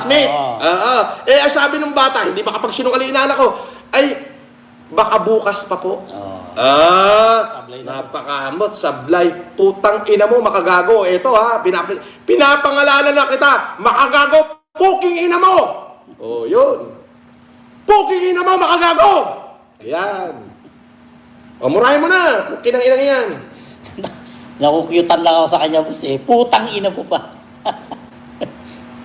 classmate. Ang sabi ng bata, hindi makapagsinungaling anak ko, ay, baka bukas pa po. Napakamot, sablay. Putang ina mo, makagago. Eto ha, pinapangalanan na kita. Makagago, puking ina mo. Yun. Puking ina mo, makagago. Ayan. Murahin mo na. Puking ang inang yan. Nakukyutan lang ako sa kanya, boss eh. Putang ina po pa.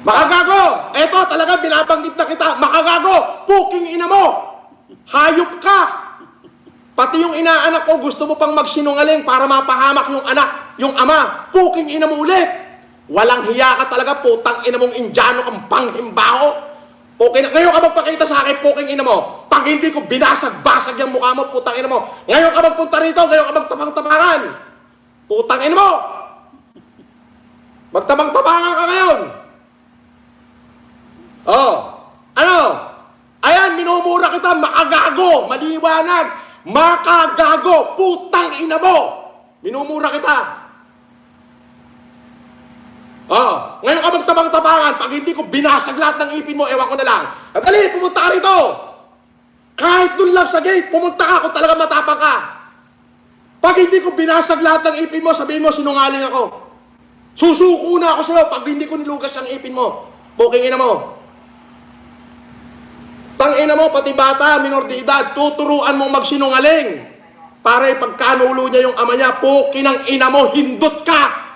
Makagago. Eto, talaga, binabanggit na kita. Makagago, puking ina mo. Hayop ka. Pati yung inaanak ko, gusto mo pang magsinungaling para mapahamak yung anak, yung ama. Puking ina mo ulit. Walang hiya ka talaga, putang ina mong Indiano kang panghimbaho. Okay na. Ngayon ka magpakita sa akin, puking ina mo. Pag hindi ko binasag-basag yung mukha mo, putang ina mo. Ngayon ka magpunta rito, ngayon ka magtabang-tabangan. Putang ina mo. Magtabang-tabangan ka ngayon. Ano? Ayan, minumura kita, makagago, maliwanag. Makagago, putang ina mo! Minumura kita. Ngayon ka magtabang-tabangan, pag hindi ko binasag lahat ng ipin mo, ewan ko na lang. At dali, pumunta ka rito! Kahit dun lang sa gate, pumunta ka kung talaga matapang ka. Pag hindi ko binasag lahat ng ipin mo, sabihin mo, sinungaling ako. Susuko na ako sa'yo pag hindi ko nilugas ang ipin mo. Puking ina mo. Tangina mo, pati bata, minor de edad, tuturuan mong magsinungaling. Para ipagkanulo niya yung ama niya, pukin ang ina mo, hindot ka!